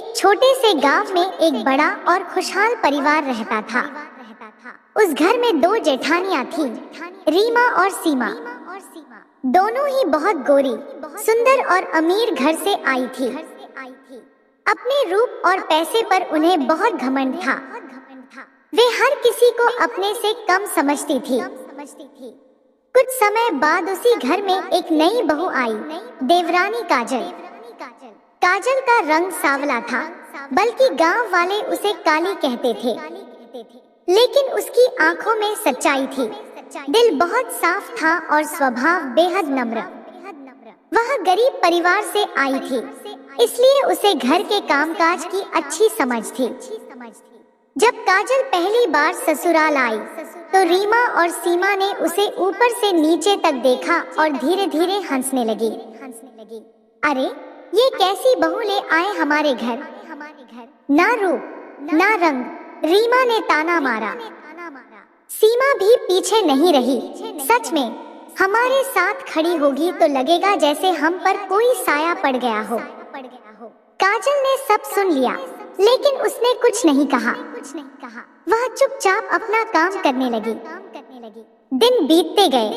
एक छोटे से गांव में एक बड़ा और खुशहाल परिवार रहता था। उस घर में दो जेठानियां थीं, रीमा और सीमा। दोनों ही बहुत गोरी, सुंदर और अमीर घर से आई थी। अपने रूप और पैसे पर उन्हें बहुत घमंड था। वे हर किसी को अपने से कम समझती थी। कुछ समय बाद उसी घर में एक नई बहू आई, देवरानी काजल। काजल का रंग सांवला था, बल्कि गांव वाले उसे काली कहते थे। लेकिन उसकी आंखों में सच्चाई थी, दिल बहुत साफ था और स्वभाव बेहद नम्र। वह गरीब परिवार से आई थी, इसलिए उसे घर के कामकाज की अच्छी समझ थी। जब काजल पहली बार ससुराल आई, तो रीमा और सीमा ने उसे ऊपर से नीचे तक देखा और धीरे धीरे हंसने लगी। अरे, ये कैसी बहू ले आए हमारे घर, ना रूप ना रंग, रीमा ने ताना मारा। सीमा भी पीछे नहीं रही। सच में, हमारे साथ खड़ी होगी तो लगेगा जैसे हम पर कोई साया पड़ गया हो। काजल ने सब सुन लिया, लेकिन उसने कुछ नहीं कहा। वह चुपचाप अपना काम करने लगी। दिन बीतते गए।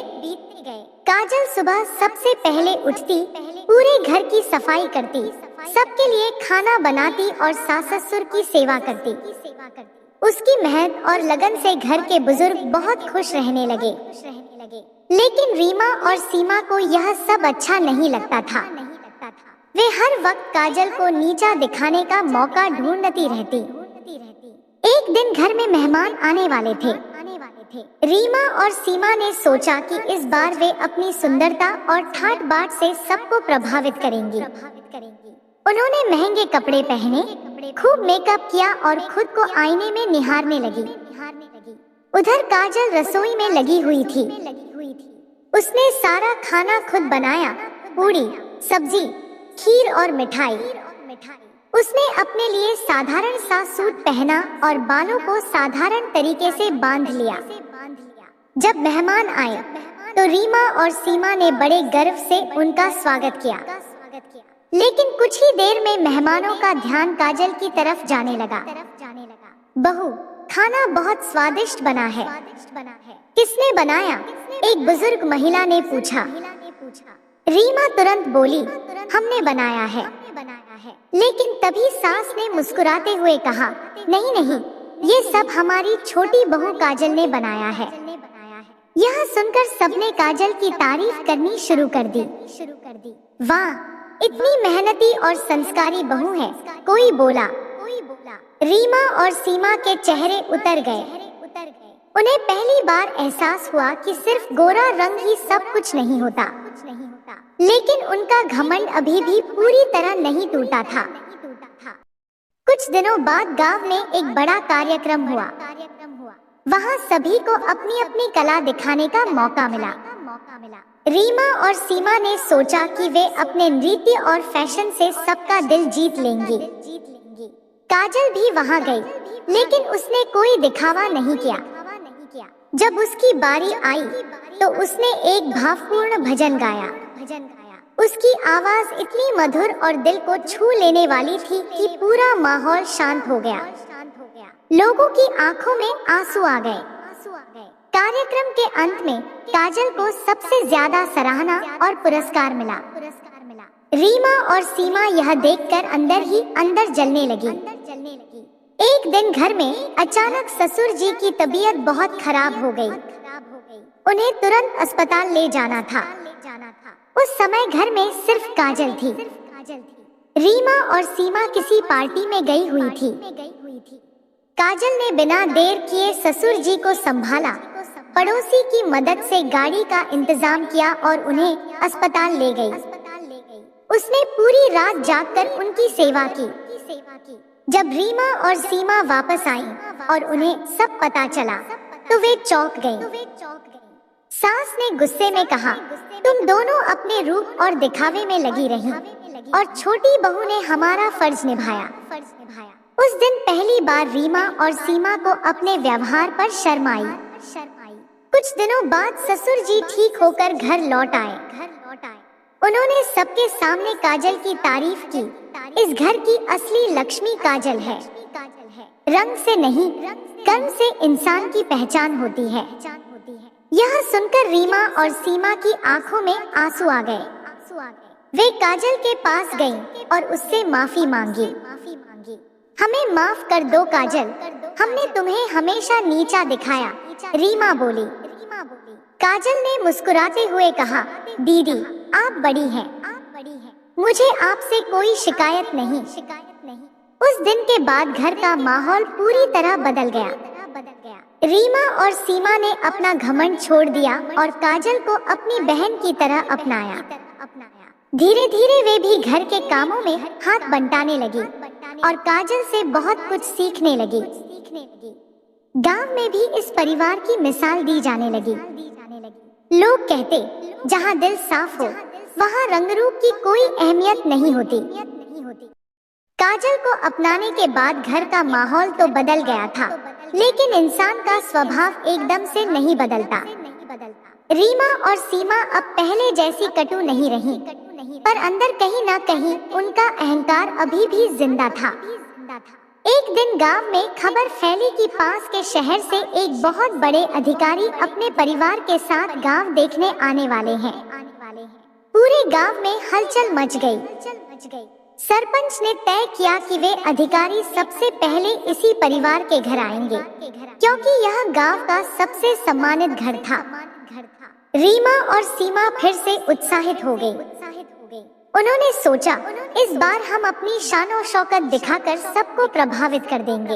काजल सुबह सबसे पहले उठती, पूरे घर की सफाई करती, सबके लिए खाना बनाती और सास ससुर की सेवा करती। उसकी मेहनत और लगन से घर के बुजुर्ग बहुत खुश रहने लगे। लेकिन रीमा और सीमा को यह सब अच्छा नहीं लगता था। वे हर वक्त काजल को नीचा दिखाने का मौका ढूंढती रहती। एक दिन घर में मेहमान आने वाले थे। रीमा और सीमा ने सोचा कि इस बार वे अपनी सुंदरता और ठाट बाट से सबको प्रभावित करेंगी। उन्होंने महंगे कपड़े पहने, खूब मेकअप किया और खुद को आईने में निहारने लगी। उधर काजल रसोई में लगी हुई थी। उसने सारा खाना खुद बनाया, पूरी, सब्जी, खीर और मिठाई। उसने अपने लिए साधारण सा सूट पहना और बालों को साधारण तरीके से बांध लिया। जब मेहमान आए, तो रीमा और सीमा ने बड़े गर्व से उनका स्वागत किया। लेकिन कुछ ही देर में मेहमानों का ध्यान काजल की तरफ जाने लगा। बहू, खाना बहुत स्वादिष्ट बना है। किसने बनाया? एक बुजुर्ग महिला ने पूछा। रीमा तुरंत बोली, हमने बनाया है। लेकिन तभी सास ने मुस्कुराते हुए कहा, नहीं नहीं, ये सब हमारी छोटी बहू काजल ने बनाया है। यह सुनकर सबने काजल की तारीफ करनी शुरू कर दी। वाह, इतनी मेहनती और संस्कारी बहू है, कोई बोला। रीमा और सीमा के चेहरे उतर गए। उन्हें पहली बार एहसास हुआ कि सिर्फ गोरा रंग ही सब कुछ नहीं होता। लेकिन उनका घमंड अभी भी पूरी तरह नहीं टूटा था। कुछ दिनों बाद गांव में एक बड़ा कार्यक्रम हुआ। वहां सभी को अपनी अपनी कला दिखाने का मौका मिला। रीमा और सीमा ने सोचा कि वे अपने नृत्य और फैशन से सबका दिल जीत लेंगी। काजल भी वहां गई, लेकिन उसने कोई दिखावा नहीं किया। जब उसकी बारी आई, तो उसने एक भावपूर्ण भजन गाया। उसकी आवाज इतनी मधुर और दिल को छू लेने वाली थी कि पूरा माहौल शांत हो गया। लोगों की आंखों में आंसू आ गए। कार्यक्रम के अंत में काजल को सबसे ज्यादा सराहना और पुरस्कार मिला। रीमा और सीमा यह देखकर अंदर ही अंदर जलने लगी। एक दिन घर में अचानक ससुर जी की तबीयत बहुत खराब हो गई। उन्हें तुरंत अस्पताल ले जाना था। उस समय घर में सिर्फ काजल थी। रीमा और सीमा किसी पार्टी में गई हुई थी। काजल ने बिना देर किए ससुर जी को संभाला, पड़ोसी की मदद से गाड़ी का इंतजाम किया और उन्हें अस्पताल ले गई। उसने पूरी रात जागकर उनकी सेवा की। जब रीमा और सीमा वापस आईं और उन्हें सब पता चला, तो वे चौंक गईं। सास ने गुस्से में कहा, तुम दोनों अपने रूप और दिखावे में लगी रहीं और छोटी बहू ने हमारा फर्ज निभाया। उस दिन पहली बार रीमा और सीमा को अपने व्यवहार पर शर्म आई। कुछ दिनों बाद ससुर जी ठीक होकर घर लौट आए। उन्होंने सबके सामने काजल की तारीफ की। इस घर की असली लक्ष्मी काजल है। रंग से नहीं, कर्म से इंसान की पहचान होती है। यह सुनकर रीमा और सीमा की आंखों में आंसू आ गए। वे काजल के पास गईं और उससे माफी मांगी। हमें माफ कर दो काजल, हमने तुम्हें हमेशा नीचा दिखाया, रीमा बोली। काजल ने मुस्कुराते हुए कहा, दीदी आप बड़ी हैं, मुझे आपसे कोई शिकायत नहीं। उस दिन के बाद घर का माहौल पूरी तरह बदल गया। रीमा और सीमा ने अपना घमंड छोड़ दिया और काजल को अपनी बहन की तरह अपनाया। धीरे धीरे वे भी घर के कामों में हाथ बंटाने लगी और काजल से बहुत कुछ सीखने लगी। गांव में भी इस परिवार की मिसाल दी जाने लगी। लोग कहते, जहां दिल साफ हो वहां रंग रूप की कोई अहमियत नहीं होती। काजल को अपनाने के बाद घर का माहौल तो बदल गया था, लेकिन इंसान का स्वभाव एकदम से नहीं बदलता। रीमा और सीमा अब पहले जैसी कटु नहीं रही, पर अंदर कहीं ना कहीं उनका अहंकार अभी भी जिंदा था। एक दिन गांव में खबर फैली कि पास के शहर से एक बहुत बड़े अधिकारी अपने परिवार के साथ गांव देखने आने वाले हैं। पूरे गांव में हलचल मच गई। सरपंच ने तय किया कि वे अधिकारी सबसे पहले इसी परिवार के घर आएंगे, क्योंकि यह गांव का सबसे सम्मानित घर था। रीमा और सीमा फिर से उत्साहित हो गई। उन्होंने सोचा, इस बार हम अपनी शान और शौकत दिखाकर सबको प्रभावित कर देंगे।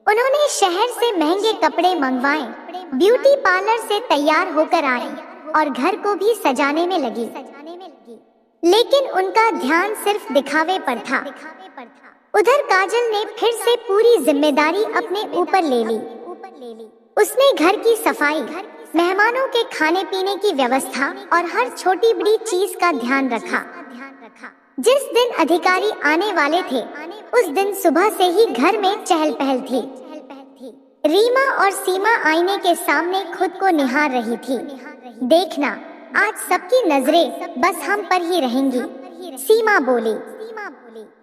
उन्होंने शहर से महंगे कपड़े मंगवाए, ब्यूटी पार्लर से तैयार होकर आई और घर को भी सजाने में लगी। लेकिन उनका ध्यान सिर्फ दिखावे पर था। उधर काजल ने फिर से पूरी जिम्मेदारी अपने ऊपर ले ली। उसने घर की सफाई, मेहमानों के खाने पीने की व्यवस्था और हर छोटी बड़ी चीज का ध्यान रखा। जिस दिन अधिकारी आने वाले थे, उस दिन सुबह से ही घर में चहल पहल थी। रीमा और सीमा आईने के सामने खुद को निहार रही थी। देखना, आज सबकी नजरें बस हम पर ही रहेंगी, सीमा बोली।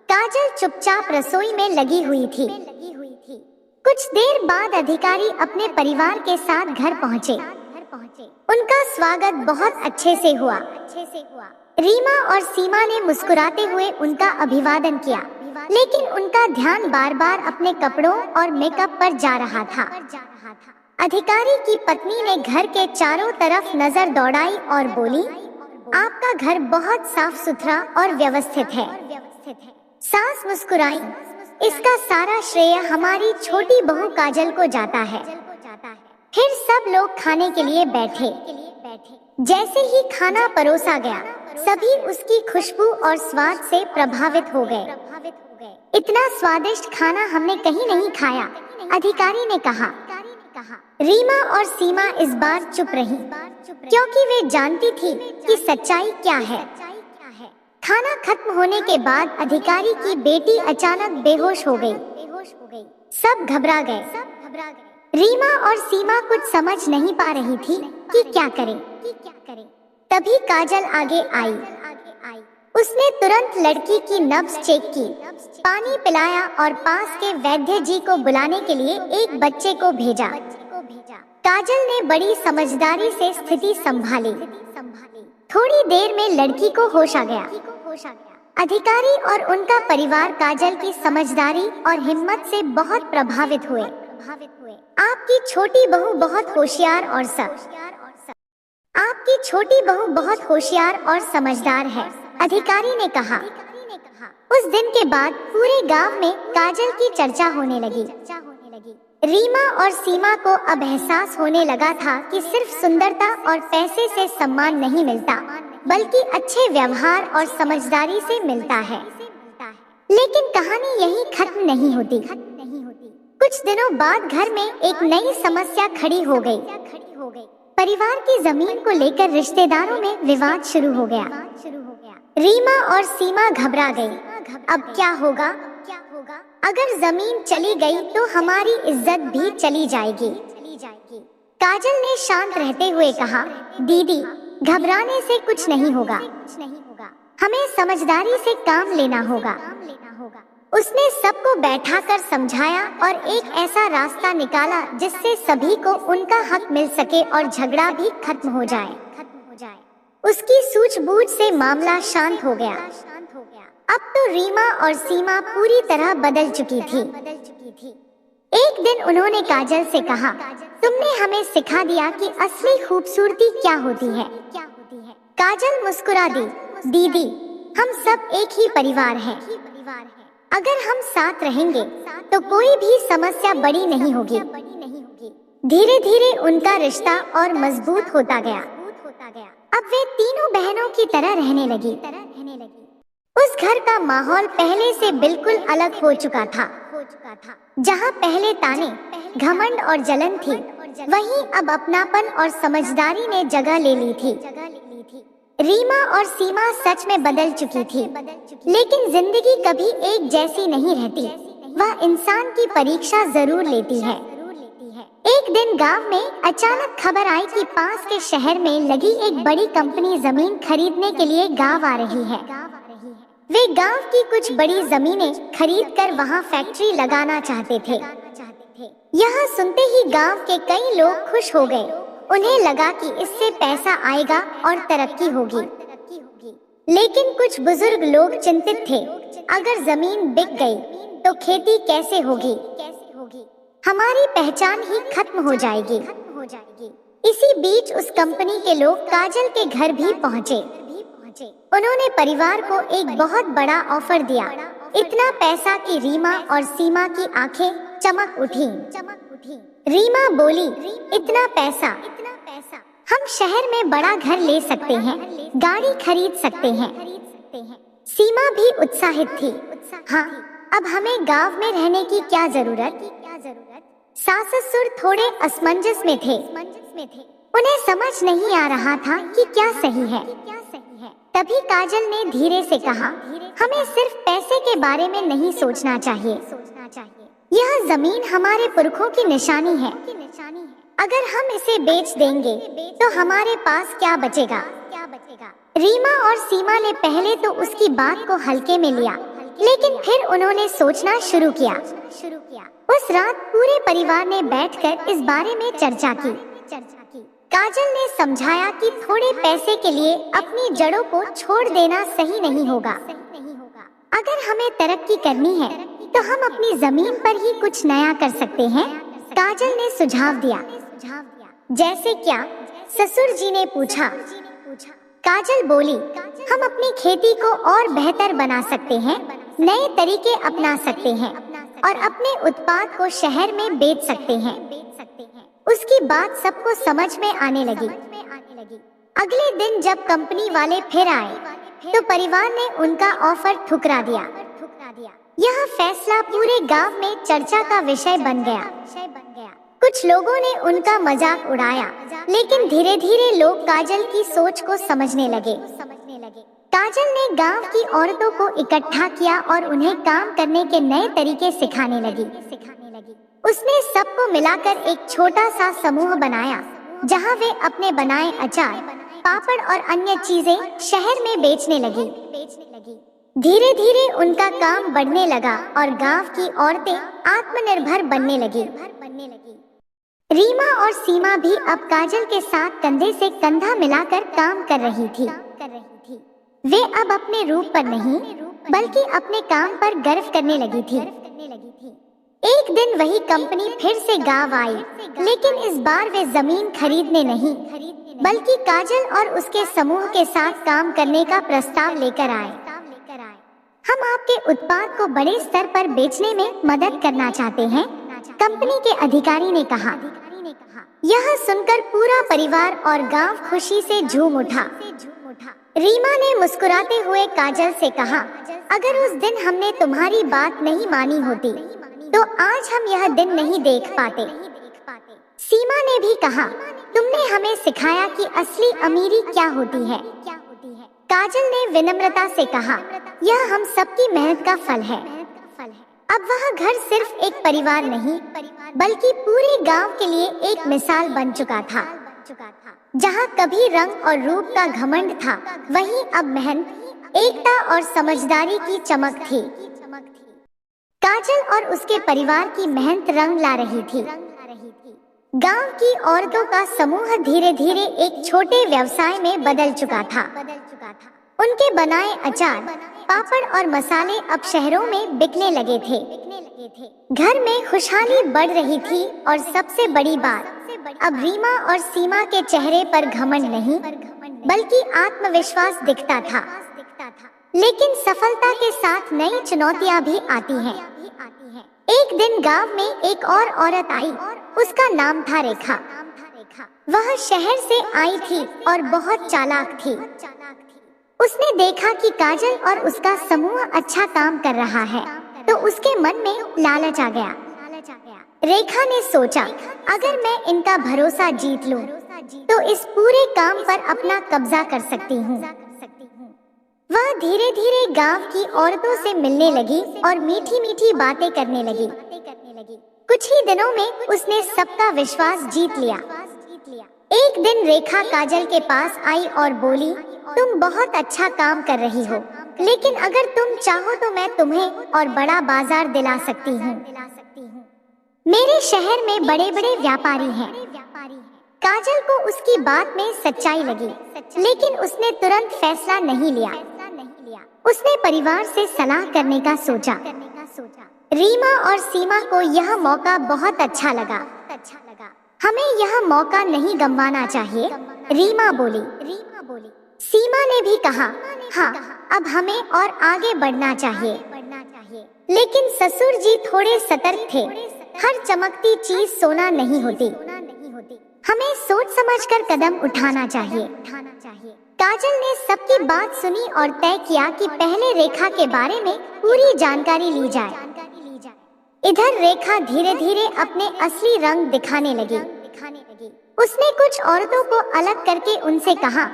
काजल चुपचाप रसोई में लगी हुई थी। कुछ देर बाद अधिकारी अपने परिवार के साथ घर पहुँचे। उनका स्वागत बहुत अच्छे से हुआ। रीमा और सीमा ने मुस्कुराते हुए उनका अभिवादन किया, लेकिन उनका ध्यान बार बार अपने कपड़ों और मेकअप पर जा रहा था। अधिकारी की पत्नी ने घर के चारों तरफ नजर दौड़ाई और बोली, आपका घर बहुत साफ सुथरा और व्यवस्थित है। सास मुस्कुराई, इसका सारा श्रेय हमारी छोटी बहू काजल को जाता है। फिर सब लोग खाने के लिए बैठे। जैसे ही खाना परोसा गया, सभी उसकी खुशबू और स्वाद से प्रभावित हो गए। इतना स्वादिष्ट खाना हमने कहीं नहीं खाया, अधिकारी ने कहा। रीमा और सीमा इस बार चुप रही, क्योंकि वे जानती थी कि सच्चाई क्या है। खाना खत्म होने के बाद अधिकारी की बेटी अचानक बेहोश हो गई। सब घबरा गए। रीमा और सीमा कुछ समझ नहीं पा रही थी कि क्या करें। तभी काजल आगे आई। उसने तुरंत लड़की की नब्ज चेक की, पानी पिलाया और पास के वैद्य जी को बुलाने के लिए एक बच्चे को भेजा। काजल ने बड़ी समझदारी से स्थिति संभाली। थोड़ी देर में लड़की को होश आ गया। अधिकारी और उनका परिवार काजल की समझदारी और हिम्मत से बहुत प्रभावित हुए। आपकी छोटी बहू बहुत होशियार और आपकी छोटी बहू बहुत होशियार और समझदार है, अधिकारी ने कहा। उस दिन के बाद पूरे गांव में काजल की चर्चा होने लगी। रीमा और सीमा को अब एहसास होने लगा था कि सिर्फ सुंदरता और पैसे से सम्मान नहीं मिलता, बल्कि अच्छे व्यवहार और समझदारी से मिलता है। लेकिन कहानी यहीं खत्म नहीं होती। कुछ दिनों बाद घर में एक नई समस्या खड़ी हो गई। परिवार की जमीन को लेकर रिश्तेदारों में विवाद शुरू हो गया। रीमा और सीमा घबरा गई। अब क्या होगा? अगर जमीन चली गई तो हमारी इज्जत भी चली जाएगी। काजल ने शांत रहते हुए कहा, दीदी घबराने से कुछ नहीं होगा, हमें समझदारी से काम लेना होगा। उसने सबको बैठाकर समझाया और एक ऐसा रास्ता निकाला जिससे सभी को उनका हक मिल सके और झगड़ा भी खत्म हो जाए। उसकी सूझबूझ से मामला शांत हो गया। अब तो रीमा और सीमा पूरी तरह बदल चुकी थी। एक दिन उन्होंने काजल से कहा, तुमने हमें सिखा दिया कि असली खूबसूरती क्या होती है। काजल मुस्कुरा दी, दीदी, हम सब एक ही परिवार हैं। अगर हम साथ रहेंगे तो कोई भी समस्या बड़ी नहीं होगी। धीरे धीरे उनका रिश्ता और मजबूत होता गया। अब वे तीनों बहनों की तरह रहने लगी। उस घर का माहौल पहले से बिल्कुल अलग हो चुका था। जहाँ पहले ताने, घमंड और जलन थी, वहीं अब अपनापन और समझदारी ने जगह ले ली थी। रीमा और सीमा सच में बदल चुकी थी, लेकिन जिंदगी कभी एक जैसी नहीं रहती। वह इंसान की परीक्षा जरूर लेती है। एक दिन गांव में अचानक खबर आई कि पास के शहर में लगी एक बड़ी कंपनी जमीन खरीदने के लिए गांव आ रही है। वे गांव की कुछ बड़ी जमीनें खरीदकर वहां फैक्ट्री लगाना चाहते थे। यह सुनते ही गांव के कई लोग खुश हो गए। उन्हें लगा कि इससे पैसा आएगा और तरक्की होगी। लेकिन कुछ बुजुर्ग लोग चिंतित थे, अगर जमीन बिक गई तो खेती कैसे होगी, हमारी पहचान ही खत्म हो जाएगी। इसी बीच उस कंपनी के लोग काजल के घर भी पहुँचे। उन्होंने परिवार को एक बहुत बड़ा ऑफर दिया, इतना पैसा कि रीमा और सीमा की आंखें चमक उठी। रीमा बोली, इतना पैसा, हम शहर में बड़ा घर ले सकते हैं, गाड़ी खरीद सकते हैं। सीमा भी उत्साहित थी, हाँ, अब हमें गांव में रहने की क्या जरूरत। सास ससुर थोड़े असमंजस में थे। उन्हें समझ नहीं आ रहा था कि क्या सही है। तभी काजल ने धीरे से कहा, हमें सिर्फ पैसे के बारे में नहीं सोचना चाहिए। यह जमीन हमारे पुरखों की निशानी है। अगर हम इसे बेच देंगे तो हमारे पास क्या बचेगा। रीमा और सीमा ने पहले तो उसकी बात को हल्के में लिया, लेकिन फिर उन्होंने सोचना शुरू किया। उस रात पूरे परिवार ने बैठकर इस बारे में चर्चा की। काजल ने समझाया कि थोड़े पैसे के लिए अपनी जड़ों को छोड़ देना सही नहीं होगा। अगर हमें तरक्की करनी है तो हम अपनी जमीन पर ही कुछ नया कर सकते हैं। काजल ने सुझाव दिया। जैसे क्या? ससुर जी ने पूछा। काजल बोली, हम अपनी खेती को और बेहतर बना सकते हैं, नए तरीके अपना सकते हैं और अपने उत्पाद को शहर में बेच सकते हैं। उसकी बात सबको समझ में आने लगी। अगले दिन जब कंपनी वाले फिर आए तो परिवार ने उनका ऑफर ठुकरा दिया। यह फैसला पूरे गांव में चर्चा का विषय बन गया। कुछ लोगों ने उनका मजाक उड़ाया, लेकिन धीरे धीरे लोग काजल की सोच को समझने लगे। काजल ने गांव की औरतों को इकट्ठा किया और उन्हें काम करने के नए तरीके सिखाने लगी। उसने सबको मिलाकर एक छोटा सा समूह बनाया, जहां वे अपने बनाए अचार, पापड़ और अन्य चीजें शहर में बेचने लगी। धीरे धीरे उनका काम बढ़ने लगा और गांव की औरतें आत्मनिर्भर बनने लगी। रीमा और सीमा भी अब काजल के साथ कंधे से कंधा मिलाकर काम कर रही थी। वे अब अपने रूप पर नहीं, बल्कि अपने काम पर गर्व करने लगी थी। एक दिन वही कंपनी फिर से गांव आई, लेकिन इस बार वे जमीन खरीदने नहीं, बल्कि काजल और उसके समूह के साथ काम करने का प्रस्ताव लेकर आए। हम आपके उत्पाद को बड़े स्तर पर बेचने में मदद करना चाहते हैं, कंपनी के अधिकारी ने कहा। यह सुनकर पूरा परिवार और गांव खुशी से झूम उठा। रीमा ने मुस्कुराते हुए काजल से कहा, अगर उस दिन हमने तुम्हारी बात नहीं मानी होती तो आज हम यह दिन नहीं देख पाते। सीमा ने भी कहा, तुमने हमें सिखाया कि असली अमीरी क्या होती है। काजल ने विनम्रता से कहा, यह हम सबकी मेहनत का फल है। अब वह घर सिर्फ एक परिवार नहीं, बल्कि पूरे गांव के लिए एक मिसाल बन चुका था। जहाँ कभी रंग और रूप का घमंड था, वहीं अब मेहनत, एकता और समझदारी की चमक थी। काजल और उसके परिवार की मेहनत रंग ला रही थी। गांव की औरतों का समूह धीरे धीरे एक छोटे व्यवसाय में बदल चुका था। उनके बनाए अचार, पापड़ और मसाले अब शहरों में बिकने लगे थे। घर में खुशहाली बढ़ रही थी और सबसे बड़ी बात, अब रीमा और सीमा के चेहरे पर घमंड नहीं, बल्कि आत्मविश्वास दिखता था। लेकिन सफलता के साथ नई चुनौतियां भी आती हैं। एक दिन गांव में एक और औरत आई, उसका नाम था रेखा। वह शहर से आई थी और बहुत चालाक थी। उसने देखा कि काजल और उसका समूह अच्छा काम कर रहा है, तो उसके मन में लालच आ गया। रेखा ने सोचा, अगर मैं इनका भरोसा जीत लूं, तो इस पूरे काम पर अपना कब्जा कर सकती हूँ। वह धीरे धीरे गांव की औरतों से मिलने लगी और मीठी मीठी बातें करने लगी। कुछ ही दिनों में उसने सबका विश्वास जीत लिया। एक दिन रेखा काजल के पास आई और बोली, तुम बहुत अच्छा काम कर रही हो, लेकिन अगर तुम चाहो तो मैं तुम्हें और बड़ा बाजार दिला सकती हूँ। मेरे शहर में बड़े बड़े व्यापारी हैं। काजल को उसकी बात में सच्चाई लगी, लेकिन उसने तुरंत फैसला नहीं लिया। उसने परिवार से सलाह करने का सोचा। रीमा और सीमा को यह मौका बहुत अच्छा लगा। हमें यह मौका नहीं गंवाना चाहिए, रीमा बोली। सीमा ने भी कहा, हाँ, अब हमें और आगे बढ़ना चाहिए। लेकिन ससुर जी थोड़े सतर्क थे। हर चमकती चीज सोना नहीं होती। हमें सोच समझकर कदम उठाना चाहिए। काजल ने सबकी बात सुनी और तय किया कि पहले रेखा के बारे में पूरी जानकारी ली जाए। इधर रेखा धीरे धीरे अपने असली रंग दिखाने लगी। उसने कुछ औरतों को अलग करके उनसे कहा,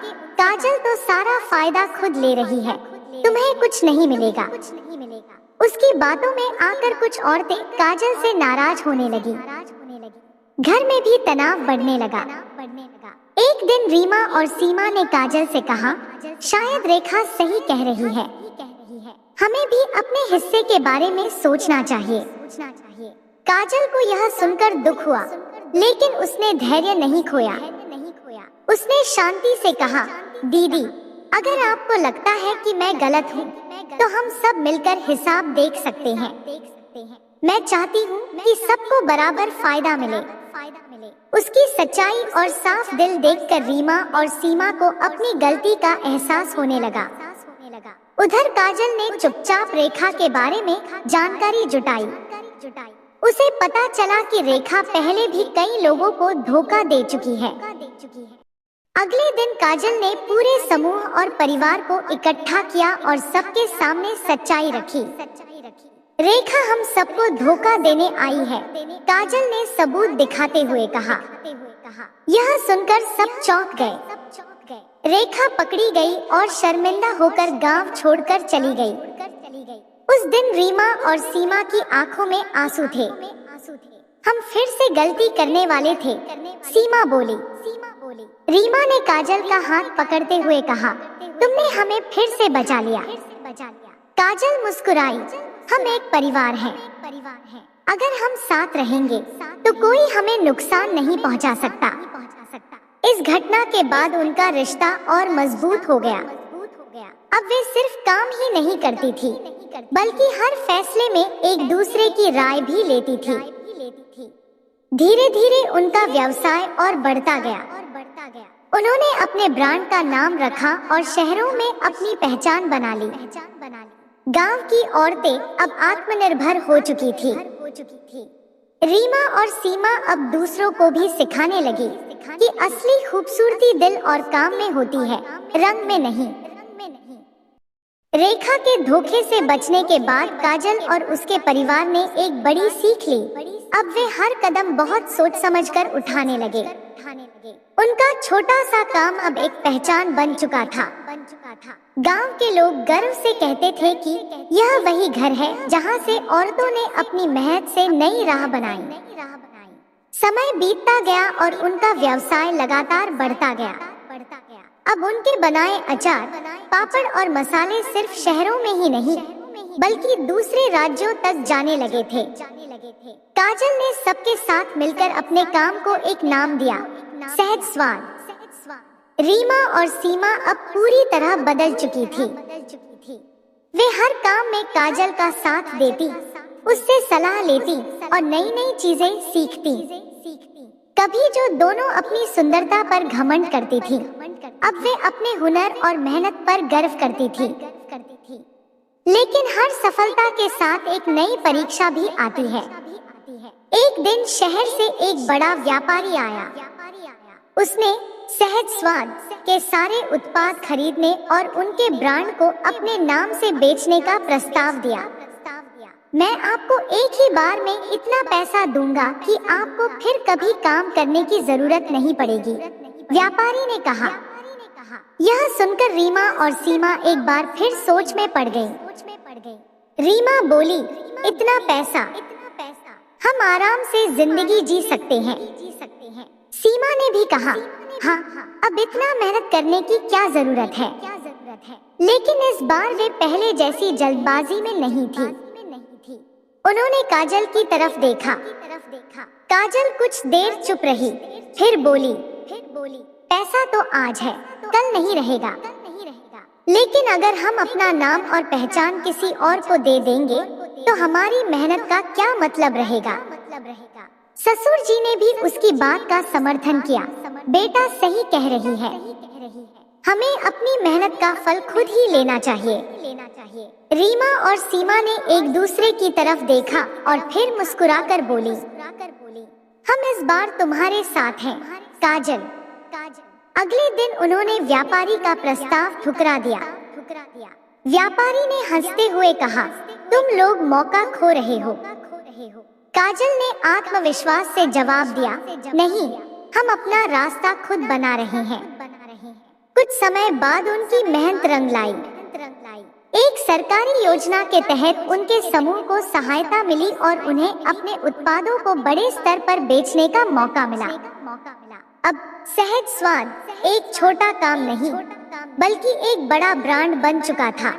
काजल तो सारा फायदा खुद ले रही है, तुम्हें कुछ नहीं मिलेगा। उसकी बातों में आकर कुछ औरतें काजल से नाराज होने लगी। घर में भी तनाव बढ़ने लगा। एक दिन रीमा और सीमा ने काजल से कहा, शायद रेखा सही कह रही है, हमें भी अपने हिस्से के बारे में सोचना चाहिए। काजल को यह सुनकर दुख हुआ, लेकिन उसने धैर्य नहीं खोया। उसने शांति से कहा, दीदी, अगर आपको लगता है कि मैं गलत हूँ, तो हम सब मिलकर हिसाब देख सकते हैं। मैं चाहती हूँ कि सबको बराबर फायदा मिले। उसकी सच्चाई और साफ दिल देखकर रीमा और सीमा को अपनी गलती का एहसास होने लगा। उधर काजल ने चुपचाप रेखा के बारे में जानकारी जुटाई। उसे पता चला कि रेखा पहले भी कई लोगों को धोखा दे चुकी है। अगले दिन काजल ने पूरे समूह और परिवार को इकट्ठा किया और सबके सामने सच्चाई रखी। रेखा हम सबको धोखा देने आई है, काजल ने सबूत दिखाते हुए कहा। यह सुनकर सब चौंक गए। रेखा पकड़ी गई और शर्मिंदा होकर गांव छोड़कर चली गई। उस दिन रीमा और सीमा की आंखों में आंसू थे। हम फिर से गलती करने वाले थे, सीमा बोली। रीमा ने काजल का हाथ पकड़ते हुए कहा, तुमने हमें फिर से बचा लिया। काजल मुस्कुराई, हम एक परिवार हैं। अगर हम साथ रहेंगे तो कोई हमें नुकसान नहीं पहुंचा सकता। इस घटना के बाद उनका रिश्ता और मजबूत हो गया। अब वे सिर्फ काम ही नहीं करती थी, बल्कि हर फैसले में एक दूसरे की राय भी लेती थी। धीरे धीरे उनका व्यवसाय और बढ़ता गया। उन्होंने अपने ब्रांड का नाम रखा और शहरों में अपनी पहचान बना ली। गांव की औरतें अब आत्मनिर्भर हो चुकी थी। रीमा और सीमा अब दूसरों को भी सिखाने लगी कि असली खूबसूरती दिल और काम में होती है, रंग में नहीं। रेखा के धोखे से बचने के बाद काजल और उसके परिवार ने एक बड़ी सीख ली। अब वे हर कदम बहुत सोच समझकर उठाने लगे। उनका छोटा सा काम अब एक पहचान बन चुका था। गांव के लोग गर्व से कहते थे कि यह वही घर है जहां से औरतों ने अपनी मेहनत से नई राह बनाई। समय बीतता गया और उनका व्यवसाय लगातार बढ़ता गया। अब उनके बनाए अचार, पापड़ और मसाले सिर्फ शहरों में ही नहीं बल्कि दूसरे राज्यों तक जाने लगे थे। काजल ने सबके साथ मिलकर अपने काम को एक नाम दिया, सहज स्वाद। रीमा और सीमा अब पूरी तरह बदल चुकी थी। वे हर काम में काजल का साथ देती, उससे सलाह लेती और नई नई चीजें सीखती। कभी जो दोनों अपनी सुंदरता पर घमंड करती थी, अब वे अपने हुनर और मेहनत पर गर्व करती थी। लेकिन हर सफलता के साथ एक नई परीक्षा भी आती है। एक दिन शहर से एक बड़ा व्यापारी आया। उसने सहज स्वाद के सारे उत्पाद खरीदने और उनके ब्रांड को अपने नाम से बेचने का प्रस्ताव दिया। मैं आपको एक ही बार में इतना पैसा दूंगा कि आपको फिर कभी काम करने की जरूरत नहीं पड़ेगी, व्यापारी ने कहा। यह सुनकर रीमा और सीमा एक बार फिर सोच में पड़ गईं। रीमा बोली, इतना पैसा, हम आराम से जिंदगी जी सकते हैं। सीमा ने भी कहा, हाँ, अब इतना मेहनत करने की क्या जरूरत है। लेकिन इस बार वे पहले जैसी जल्दबाजी में नहीं थी। उन्होंने काजल की तरफ देखा। काजल कुछ देर चुप रही, फिर बोली, पैसा तो आज है, कल नहीं रहेगा। लेकिन अगर हम अपना नाम और पहचान किसी और को दे देंगे तो हमारी मेहनत का क्या मतलब रहेगा। ससुर जी ने भी उसकी बात का समर्थन किया। बेटा सही कह रही है, हमें अपनी मेहनत का फल खुद ही लेना चाहिए। रीमा और सीमा ने एक दूसरे की तरफ देखा और फिर मुस्कुराकर बोली, हम इस बार तुम्हारे साथ हैं, काजल। अगले दिन उन्होंने व्यापारी का प्रस्ताव ठुकरा दिया। व्यापारी ने हंसते हुए कहा, तुम लोग मौका खो रहे हो। काजल ने आत्मविश्वास से जवाब दिया, नहीं, हम अपना रास्ता खुद बना रहे हैं। कुछ समय बाद उनकी मेहनत रंग लाई। एक सरकारी योजना के तहत उनके समूह को सहायता मिली और उन्हें अपने उत्पादों को बड़े स्तर पर बेचने का मौका मिला। अब सहज स्वाद एक छोटा काम नहीं बल्कि एक बड़ा ब्रांड बन चुका था।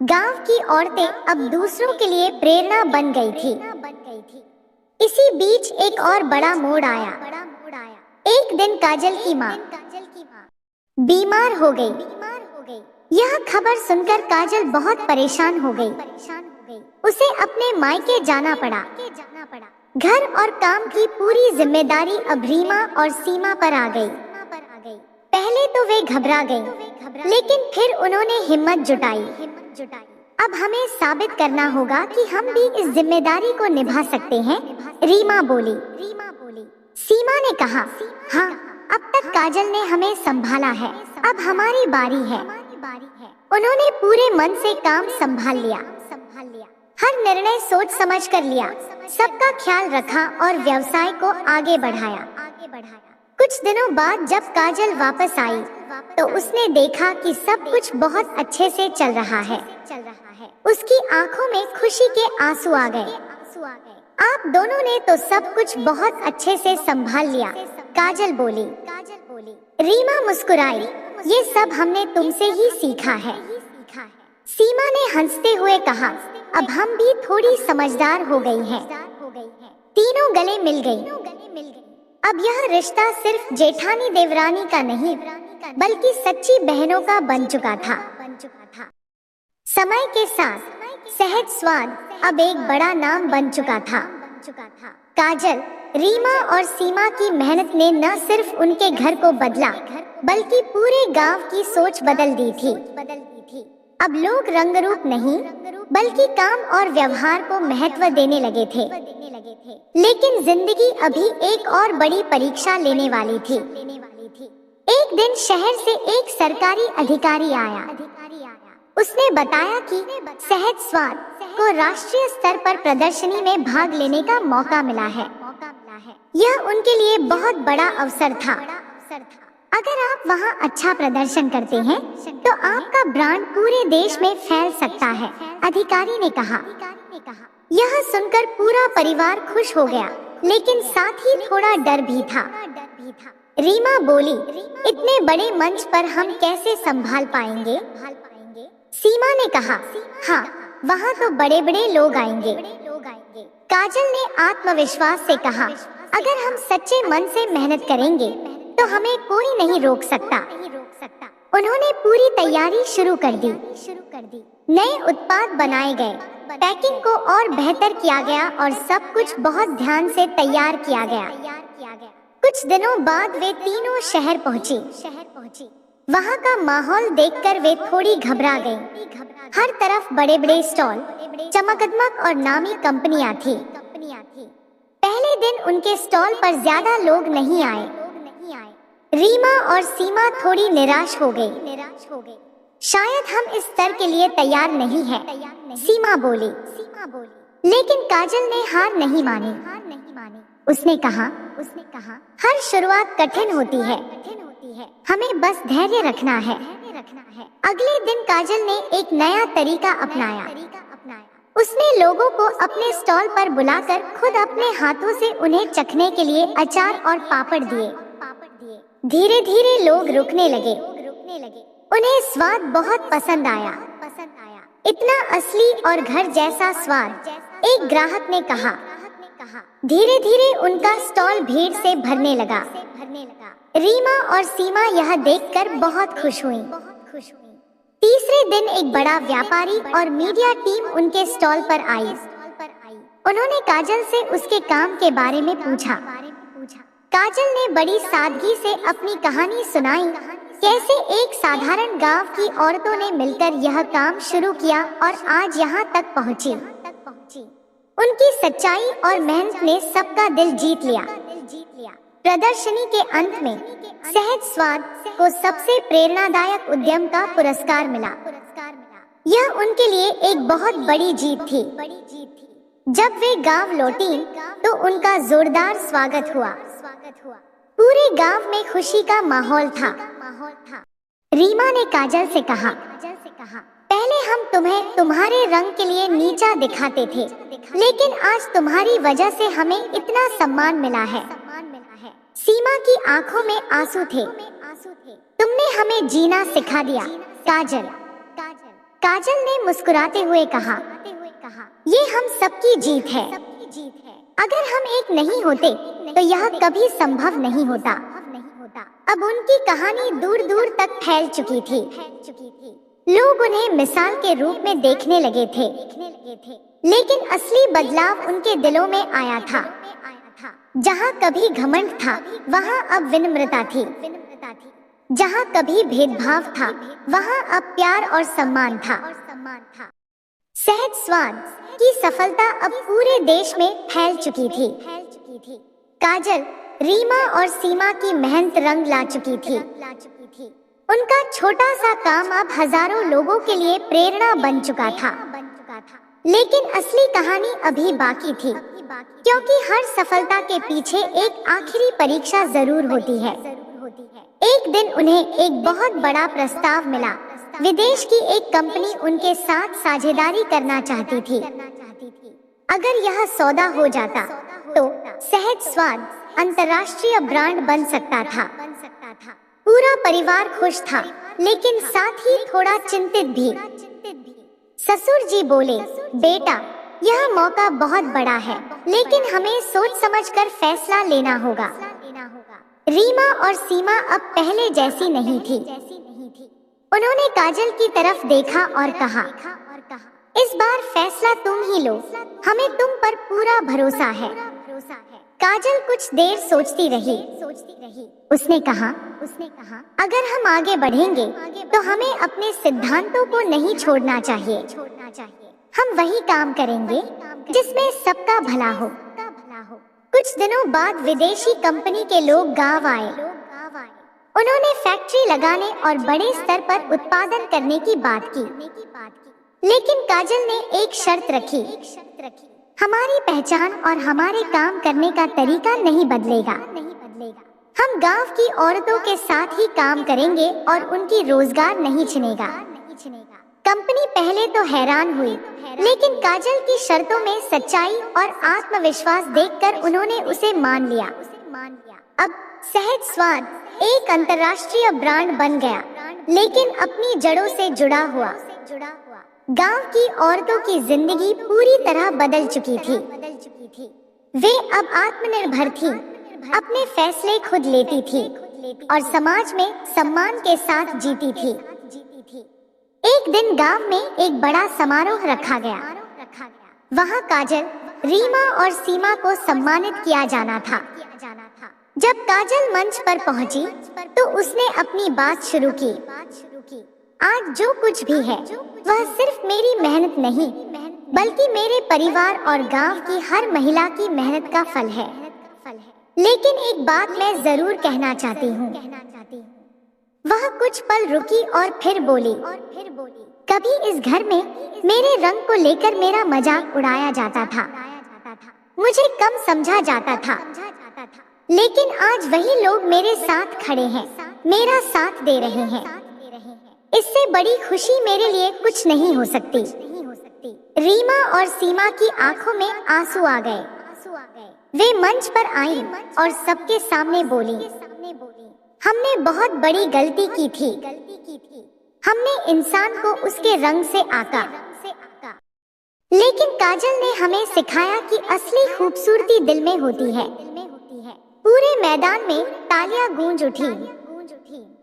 गांव की औरतें अब दूसरों के लिए प्रेरणा बन गई थी। इसी बीच एक और बड़ा मोड़ आया। एक दिन काजल की माँ बीमार हो गई। यह खबर सुनकर काजल बहुत परेशान हो गई। उसे अपने मायके जाना पड़ा। घर और काम की पूरी जिम्मेदारी अब रीमा और सीमा पर आ गई। पहले तो वे घबरा गईं, लेकिन फिर उन्होंने हिम्मत जुटाई। अब हमें साबित करना होगा कि हम भी इस जिम्मेदारी को निभा सकते हैं, रीमा बोली। सीमा ने कहा, हाँ, अब तक काजल ने हमें संभाला है, अब हमारी बारी है। उन्होंने पूरे मन से काम संभाल लिया। हर निर्णय सोच समझ कर लिया, सबका ख्याल रखा और व्यवसाय को आगे बढ़ाया। कुछ दिनों बाद जब काजल वापस आई तो उसने देखा कि सब कुछ बहुत अच्छे से चल रहा है। उसकी आंखों में खुशी के आंसू आ गए। आप दोनों ने तो सब कुछ बहुत अच्छे से संभाल लिया, काजल बोली। रीमा मुस्कुराई, ये सब हमने तुमसे ही सीखा है। सीमा ने हंसते हुए कहा, अब हम भी थोड़ी समझदार हो गई हैं। तीनों गले मिल गईं। अब यह रिश्ता सिर्फ जेठानी देवरानी का नहीं बल्कि सच्ची बहनों का बन चुका था। समय के साथ सहज स्वाद अब एक बड़ा नाम बन चुका था। काजल, रीमा और सीमा की मेहनत ने न सिर्फ उनके घर को बदला बल्कि पूरे गांव की सोच बदल दी थी। अब लोग रंग रूप नहीं बल्कि काम और व्यवहार को महत्व देने लगे थे। लेकिन जिंदगी अभी एक और बड़ी परीक्षा लेने वाली थी। एक दिन शहर से एक सरकारी अधिकारी आया। उसने बताया कि सहज स्वाद को राष्ट्रीय स्तर पर प्रदर्शनी में भाग लेने का मौका मिला है। यह उनके लिए बहुत बड़ा अवसर था। अगर आप वहां अच्छा प्रदर्शन करते हैं तो आपका ब्रांड पूरे देश में फैल सकता है, अधिकारी ने कहा। यह सुनकर पूरा परिवार खुश हो गया, लेकिन साथ ही थोड़ा डर भी था। रीमा बोली, इतने बड़े मंच पर हम कैसे संभाल पाएंगे? सीमा ने कहा, हाँ, वहाँ तो बड़े बड़े लोग आएंगे। काजल ने आत्मविश्वास से कहा, अगर हम सच्चे मन से मेहनत करेंगे तो हमें कोई नहीं रोक सकता। उन्होंने पूरी तैयारी शुरू कर दी। नए उत्पाद बनाए गए, पैकिंग को और बेहतर किया गया और सब कुछ बहुत ध्यान से तैयार किया गया। कुछ दिनों बाद वे तीनों शहर पहुंची। वहाँ का माहौल देखकर वे थोड़ी घबरा गईं। हर तरफ बड़े बड़े स्टॉल, चमकदमक और नामी कंपनियां थी। पहले दिन उनके स्टॉल पर ज्यादा लोग नहीं आए। रीमा और सीमा थोड़ी निराश हो गई। शायद हम इस स्तर के लिए तैयार नहीं हैं, सीमा बोली। लेकिन काजल ने हार नहीं मानी। उसने कहा, हर शुरुआत कठिन होती है, हमें बस धैर्य रखना है। अगले दिन काजल ने एक नया तरीका अपनाया। उसने लोगों को अपने स्टॉल पर बुलाकर खुद अपने हाथों से उन्हें चखने के लिए अचार और पापड़ दिए। धीरे धीरे लोग रुकने लगे। उन्हें स्वाद बहुत पसंद आया। इतना असली और घर जैसा स्वाद, एक ग्राहक ने कहा। धीरे धीरे उनका स्टॉल भीड़ से भरने लगा। रीमा और सीमा यह देखकर बहुत खुश हुईं। तीसरे दिन एक बड़ा व्यापारी और मीडिया टीम उनके स्टॉल पर आई। उन्होंने काजल से उसके काम के बारे में पूछा। काजल ने बड़ी सादगी से अपनी कहानी सुनाई, कैसे एक साधारण गांव की औरतों ने मिलकर यह काम शुरू किया और आज यहाँ तक पहुँची। उनकी सच्चाई और मेहनत ने सबका दिल जीत लिया। प्रदर्शनी के अंत में सहज स्वाद को सबसे प्रेरणादायक उद्यम का पुरस्कार मिला। यह उनके लिए एक बहुत बड़ी जीत थी। जब वे गांव लौटी तो उनका जोरदार स्वागत हुआ। पूरे गांव में खुशी का माहौल था। रीमा ने काजल से कहा, पहले हम तुम्हें तुम्हारे रंग के लिए नीचा दिखाते थे, लेकिन आज तुम्हारी वजह से हमें इतना सम्मान मिला है। सीमा की आंखों में आंसू थे। तुमने हमें जीना सिखा दिया, काजल। काजल ने मुस्कुराते हुए कहा, ये हम सबकी जीत है। अगर हम एक नहीं होते तो यह कभी संभव नहीं होता। अब उनकी कहानी दूर दूर तक फैल चुकी थी। लोग उन्हें मिसाल के रूप में देखने लगे थे, लेकिन असली बदलाव उनके दिलों में आया था। जहाँ कभी घमंड था, वहाँ अब विनम्रता थी। जहाँ कभी भेदभाव था, वहाँ अब प्यार और सम्मान था। सहज स्वाद की सफलता अब पूरे देश में फैल चुकी थी। काजल, रीमा और सीमा की मेहनत रंग ला चुकी थी। उनका छोटा सा काम अब हजारों लोगों के लिए प्रेरणा बन चुका था। लेकिन असली कहानी अभी बाकी थी, क्योंकि हर सफलता के पीछे एक आखिरी परीक्षा जरूर होती है। एक दिन उन्हें एक बहुत बड़ा प्रस्ताव मिला। विदेश की एक कंपनी उनके साथ साझेदारी करना चाहती थी। अगर यह सौदा हो जाता तो सहज स्वाद अंतर्राष्ट्रीय ब्रांड बन सकता था। पूरा परिवार खुश था, लेकिन साथ ही थोड़ा चिंतित भी। ससुर जी बोले, बेटा, यह मौका बहुत बड़ा है, लेकिन हमें सोच समझकर फैसला लेना होगा। रीमा और सीमा अब पहले जैसी नहीं थी। उन्होंने काजल की तरफ देखा और कहा, इस बार फैसला तुम ही लो, हमें तुम पर पूरा भरोसा है। काजल कुछ देर सोचती रही। उसने कहा, अगर हम आगे बढ़ेंगे तो हमें अपने सिद्धांतों को नहीं छोड़ना चाहिए। हम वही काम करेंगे जिसमें सबका भला हो। कुछ दिनों बाद विदेशी कंपनी के लोग गांव आए। उन्होंने फैक्ट्री लगाने और बड़े स्तर पर उत्पादन करने की बात की। लेकिन काजल ने एक शर्त रखी, हमारी पहचान और हमारे काम करने का तरीका नहीं बदलेगा। हम गांव की औरतों के साथ ही काम करेंगे और उनकी रोजगार नहीं छिनेगा। कंपनी पहले तो हैरान हुई, लेकिन काजल की शर्तों में सच्चाई और आत्मविश्वास देखकर उन्होंने उसे मान लिया। अब सहज स्वाद एक अंतर्राष्ट्रीय ब्रांड बन गया, लेकिन अपनी जड़ों से जुड़ा हुआ। गांव की औरतों की जिंदगी पूरी तरह बदल चुकी थी। वे अब आत्मनिर्भर थी, अपने फैसले खुद लेती थी और समाज में सम्मान के साथ जीती थी। एक दिन गांव में एक बड़ा समारोह रखा गया। वहां काजल, रीमा और सीमा को सम्मानित किया जाना था। जब काजल मंच पर पहुंची, तो उसने अपनी बात शुरू की। आज जो कुछ भी है, वह सिर्फ मेरी मेहनत नहीं, बल्कि मेरे परिवार और गांव की हर महिला की मेहनत का फल है। लेकिन एक बात मैं जरूर कहना चाहती हूँ। वह कुछ पल रुकी और फिर बोली, कभी इस घर में मेरे रंग को लेकर मेरा मजाक उड़ाया जाता था, मुझे कम समझा जाता था, लेकिन आज वही लोग मेरे साथ खड़े हैं, मेरा साथ दे रहे हैं। इससे बड़ी खुशी मेरे लिए कुछ नहीं हो सकती। रीमा और सीमा की आंखों में आंसू आ गए। वे मंच पर आईं और सबके सामने बोली, हमने बहुत बड़ी गलती की थी। हमने इंसान को उसके रंग से आका, लेकिन काजल ने हमें सिखाया कि असली खूबसूरती दिल में होती है। पूरे मैदान में तालियां गूंज उठी।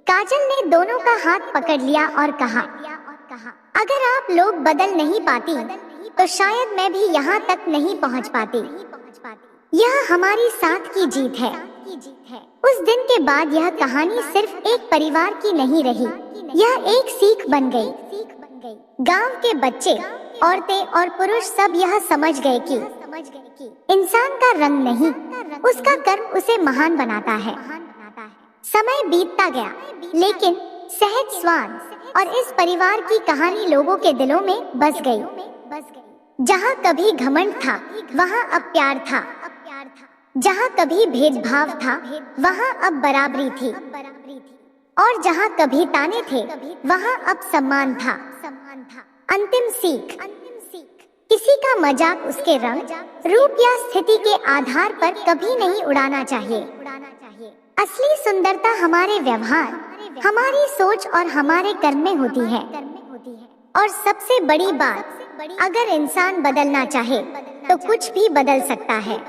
काजल ने दोनों का हाथ पकड़ लिया और कहा, अगर आप लोग बदल नहीं पाती, तो शायद मैं भी यहाँ तक नहीं पहुँच पाती। यह हमारी साथ की जीत है। उस दिन के बाद यह कहानी सिर्फ एक परिवार की नहीं रही, यह एक सीख बन गई। गांव के बच्चे, औरतें और पुरुष सब यह समझ गए कि इंसान का रंग नहीं, उसका कर्म उसे महान बनाता है। समय बीतता गया, लेकिन सहज स्वाद और इस परिवार की कहानी लोगों के दिलों में बस गई। जहाँ कभी घमंड था, वहाँ अब प्यार था। जहाँ कभी भेदभाव था, वहाँ अब बराबरी थी। और जहाँ कभी ताने थे, वहाँ अब सम्मान था। अंतिम सीख, किसी का मजाक उसके रंग, रूप या स्थिति के आधार पर कभी नहीं उड़ाना चाहिए। असली सुंदरता हमारे व्यवहार, हमारी सोच और हमारे कर्म में होती है। और सबसे बड़ी बात, अगर इंसान बदलना चाहे, तो कुछ भी बदल सकता है।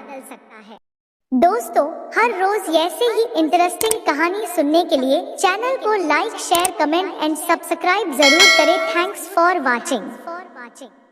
दोस्तों, हर रोज ऐसे ही इंटरेस्टिंग कहानी सुनने के लिए चैनल को like, share, comment and subscribe जरूर करें। Thanks for watching.